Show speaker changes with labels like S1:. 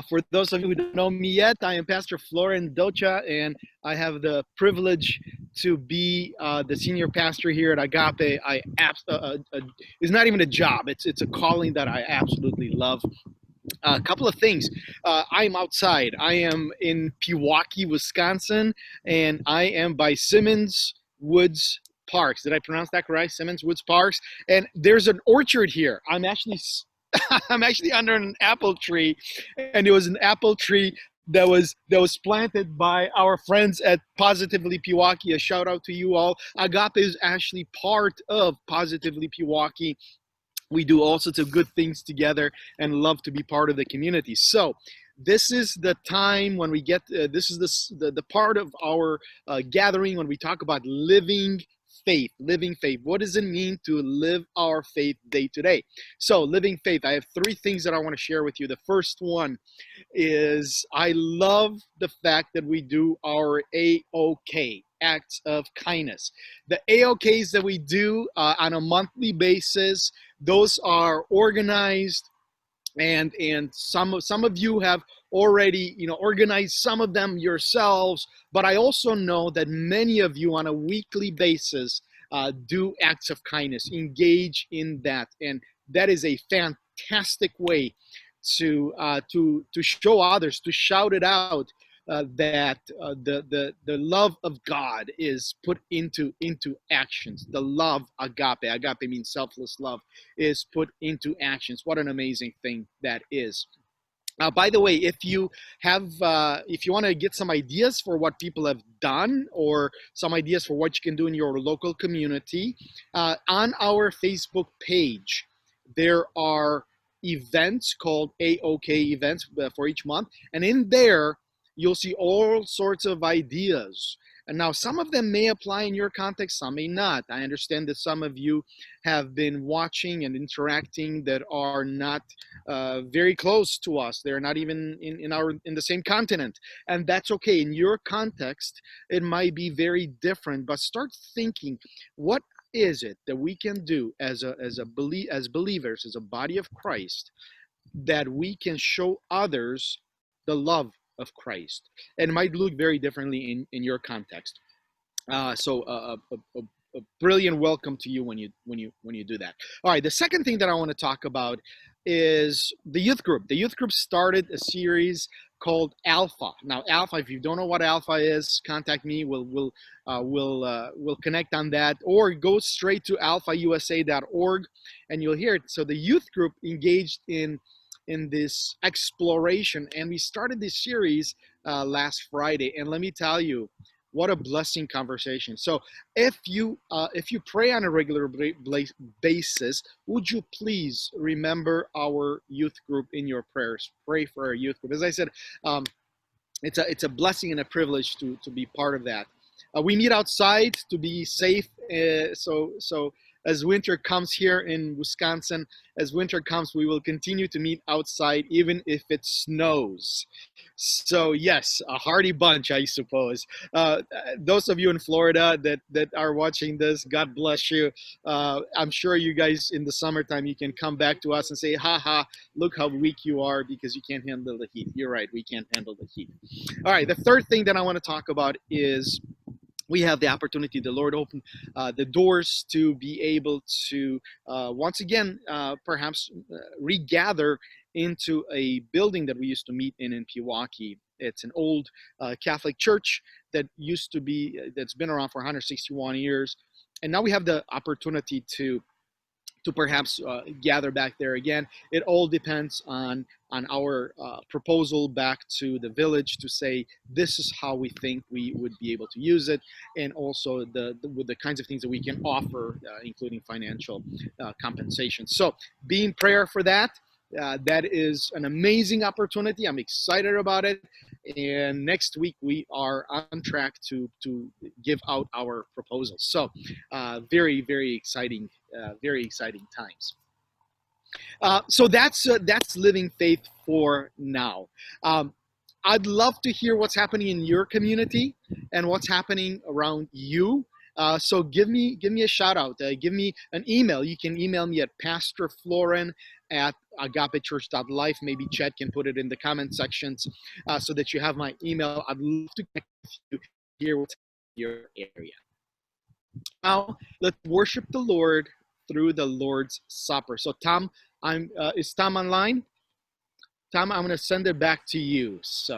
S1: For those of you who don't know me yet, I am Pastor Florin, and I have the privilege to be the senior pastor here at Agape. It's not even a job; it's a calling that I absolutely love. A couple of things. I'm outside. I am in Pewaukee, Wisconsin, and I am by Simmons Woods Parks. Did I pronounce that correct? Simmons Woods Parks. And there's an orchard here. I'm actually I'm actually under an apple tree, and it was an apple tree that was planted by our friends at Positively Pewaukee. A shout out to you all. Agape is actually part of Positively Pewaukee. We do all sorts of good things together and love to be part of the community. So this is the time when we get, this is the part of our gathering when we talk about living faith. Living faith. What does it mean to live our faith day to day? So living faith, I have three things that I want to share with you. The first one is I love the fact that we do our AOK, acts of kindness. The AOKs that we do on a monthly basis, those are organized, and some of you have already organized some of them yourselves, but I also know that many of you on a weekly basis do acts of kindness, engage in that, and that is a fantastic way to show others, to shout it out, that the love of God is put into actions. The love, agape means selfless love, is put into actions. What an amazing thing that is. By the way, if you want to get some ideas for what people have done, or some ideas for what you can do in your local community, on our Facebook page, there are events called AOK events for each month, and in there you'll see all sorts of ideas. And now some of them may apply in your context, some may not. I understand that some of you have been watching and interacting that are not very close to us. They're not even in the same continent. And that's okay. In your context, it might be very different, but start thinking, what is it that we can do as believers, as a body of Christ, that we can show others the love of Christ? And it might look very differently in your context. So a brilliant welcome to you when you do that. All right, the second thing that I want to talk about is the youth group. The youth group started a series called Alpha. Now, Alpha, if you don't know what Alpha is, contact me. We'll connect on that, or go straight to alphausa.org and you'll hear it. So the youth group engaged in this exploration, and we started this series last Friday, and let me tell you, what a blessing conversation. So if you pray on a regular basis, would you please remember our youth group in your prayers? Pray for our youth group. As I said, it's a blessing and a privilege to be part of that. We meet outside to be safe. So as winter comes here in Wisconsin, we will continue to meet outside even if it snows. So yes, a hardy bunch, I suppose. Those of you in Florida that are watching this, God bless you. I'm sure you guys in the summertime, you can come back to us and say, ha, look how weak you are because you can't handle the heat. You're right, we can't handle the heat. All right, the third thing that I want to talk about is we have the opportunity, the Lord opened the doors to be able to once again perhaps regather into a building that we used to meet in Pewaukee. It's an old Catholic church that's been around for 161 years, and now we have the opportunity to perhaps gather back there again. It all depends on our proposal back to the village to say, this is how we think we would be able to use it, and also with the kinds of things that we can offer, including financial compensation. So be in prayer for that. That is an amazing opportunity. I'm excited about it. And next week we are on track to give out our proposals. So very, very exciting times. So that's living faith for now. I'd love to hear what's happening in your community and what's happening around you. So give me a shout out. Give me an email. You can email me at pastorflorin at agapechurch.life. Maybe Chet can put it in the comment sections so that you have my email. I'd love to connect with you here with your area. Now, let's worship the Lord through the Lord's Supper. So, Tom, is Tom online? Tom, I'm going to send it back to you. So.